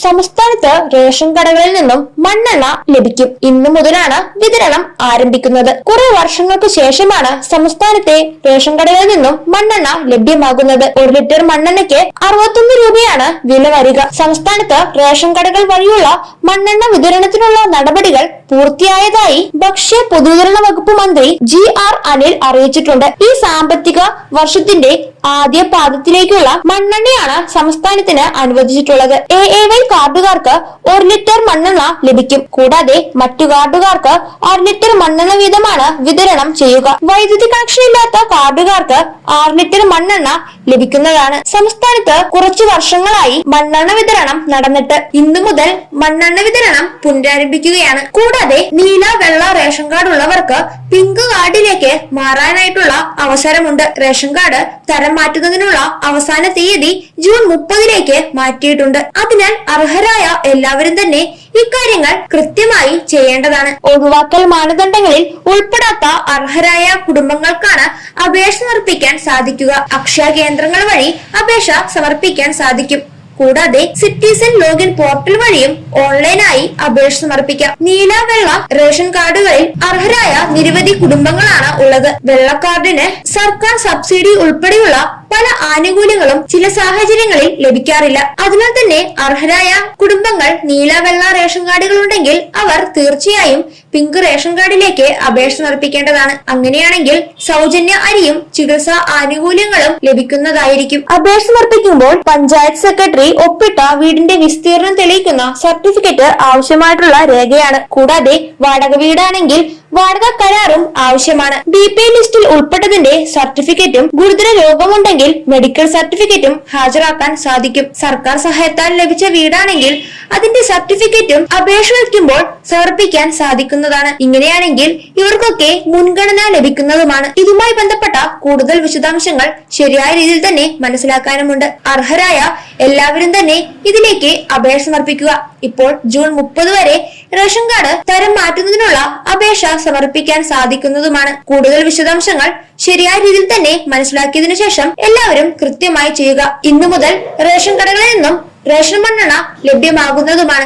സംസ്ഥാനത്ത് റേഷൻ കടകളിൽ നിന്നും മണ്ണെണ്ണ ലഭിക്കും. ഇന്നു മുതലാണ് വിതരണം ആരംഭിക്കുന്നത്. കുറെ വർഷങ്ങൾക്ക് ശേഷമാണ് സംസ്ഥാനത്തെ റേഷൻ കടകളിൽ നിന്നും മണ്ണെണ്ണ ലഭ്യമാകുന്നത്. 1 ലിറ്റർ മണ്ണെണ്ണയ്ക്ക് 61 രൂപയാണ് വില വരിക. സംസ്ഥാനത്ത് റേഷൻ കടകൾ വഴിയുള്ള മണ്ണെണ്ണ വിതരണത്തിനുള്ള നടപടികൾ പൂർത്തിയായതായി ഭക്ഷ്യ പൊതുവിതരണ വകുപ്പ് മന്ത്രി GR അനിൽ അറിയിച്ചിട്ടുണ്ട്. ഈ സാമ്പത്തിക വർഷത്തിന്റെ ആദ്യ പാദത്തിലേക്കുള്ള മണ്ണെണ്ണയാണ് സംസ്ഥാനത്തിന് അനുവദിച്ചിട്ടുള്ളത്. AAY കാർഡുകാർക്ക് 1 ലിറ്റർ മണ്ണെണ്ണ ലഭിക്കും. കൂടാതെ മറ്റു കാർഡുകാർക്ക് 6 ലിറ്റർ മണ്ണെണ്ണ വീതമാണ് വിതരണം ചെയ്യുക. വൈദ്യുതി കണക്ഷൻ ഇല്ലാത്ത കാർഡുകാർക്ക് 6 ലിറ്റർ മണ്ണെണ്ണ ലഭിക്കുന്നതാണ്. സംസ്ഥാനത്ത് കുറച്ചു വർഷങ്ങളായി മണ്ണെണ്ണ വിതരണം നടന്നിട്ട് ഇന്നു മുതൽ മണ്ണെണ്ണ വിതരണം പുനരാരംഭിക്കുകയാണ്. കൂടാതെ നീല വെള്ള റേഷൻ കാർഡ് ഉള്ളവർക്ക് പിങ്ക് കാർഡിലേക്ക് മാറാനായിട്ടുള്ള അവസരമുണ്ട്. റേഷൻ കാർഡ് തരം മാറ്റുന്നതിനുള്ള അവസാന തീയതി ജൂൺ 30 മാറ്റിയിട്ടുണ്ട്. അതിനാൽ അർഹരായ എല്ലാവരും തന്നെ ഇക്കാര്യങ്ങൾ കൃത്യമായി ചെയ്യേണ്ടതാണ്. ഒഴിവാക്കൽ മാനദണ്ഡങ്ങളിൽ ഉൾപ്പെടാത്ത അർഹരായ കുടുംബങ്ങൾക്കാണ് അപേക്ഷ സമർപ്പിക്കാൻ സാധിക്കുക. അക്ഷയ കേന്ദ്രങ്ങൾ വഴി അപേക്ഷ സമർപ്പിക്കാൻ സാധിക്കും. കൂടാതെ സിറ്റിസൺ ലോഗിൻ പോർട്ടൽ വഴിയും ഓൺലൈനായി അപേക്ഷ സമർപ്പിക്കാം. നീല വെള്ള റേഷൻ കാർഡുകളിൽ അർഹരായ നിരവധി കുടുംബങ്ങളാണ് ഉള്ളത്. വെള്ള കാർഡിന് സർക്കാർ സബ്സിഡി ഉൾപ്പെടെയുള്ള പല ആനുകൂല്യങ്ങളും ചില സാഹചര്യങ്ങളിൽ ലഭിക്കാറില്ല. അതിനാൽ തന്നെ അർഹരായ കുടുംബങ്ങൾ നീല വെള്ള റേഷൻ കാർഡുകൾ ഉണ്ടെങ്കിൽ അവർ തീർച്ചയായും പിങ്ക് റേഷൻ കാർഡിലേക്ക് അപേക്ഷ സമർപ്പിക്കേണ്ടതാണ്. അങ്ങനെയാണെങ്കിൽ സൗജന്യ അരിയും ചികിത്സാ ആനുകൂല്യങ്ങളും ലഭിക്കുന്നതായിരിക്കും. അപേക്ഷ സമർപ്പിക്കുമ്പോൾ പഞ്ചായത്ത് സെക്രട്ടറി ഒപ്പിട്ട വീടിന്റെ വിസ്തീർണം തെളിയിക്കുന്ന സർട്ടിഫിക്കറ്റ് ആവശ്യമായിട്ടുള്ള രേഖയാണ്. കൂടാതെ വാടക വീടാണെങ്കിൽ വാടക കരാറും ആവശ്യമാണ്. BP ലിസ്റ്റിൽ ഉൾപ്പെട്ടതിന്റെ സർട്ടിഫിക്കറ്റും ഗുരുതര രോഗമുണ്ടെങ്കിൽ മെഡിക്കൽ സർട്ടിഫിക്കറ്റും ഹാജരാക്കാൻ സാധിക്കും. സർക്കാർ സഹായത്താൽ ലഭിച്ച വീടാണെങ്കിൽ അതിന്റെ സർട്ടിഫിക്കറ്റും അപേക്ഷ വയ്ക്കുമ്പോൾ സമർപ്പിക്കാൻ സാധിക്കുന്നതാണ്. ഇങ്ങനെയാണെങ്കിൽ ഇവർക്കൊക്കെ മുൻഗണന ലഭിക്കുന്നതുമാണ്. ഇതുമായി ബന്ധപ്പെട്ട കൂടുതൽ വിശദാംശങ്ങൾ ശരിയായ രീതിയിൽ തന്നെ മനസ്സിലാക്കാനുമുണ്ട്. അർഹരായ എല്ലാവരും തന്നെ ഇതിലേക്ക് അപേക്ഷ സമർപ്പിക്കുക. ഇപ്പോൾ ജൂൺ 30 വരെ റേഷൻ കാർഡ് തരം മാറ്റുന്നതിനുള്ള അപേക്ഷ സമർപ്പിക്കാൻ സാധിക്കുന്നതുമാണ്. കൂടുതൽ വിശദാംശങ്ങൾ ശരിയായ രീതിയിൽ തന്നെ മനസ്സിലാക്കിയതിനു ശേഷം എല്ലാവരും കൃത്യമായി ചെയ്യുക. ഇന്നു മുതൽ റേഷൻ കടകളിൽ നിന്നും റേഷൻ മണ്ണെണ്ണ ലഭ്യമാകുന്നതുമാണ്.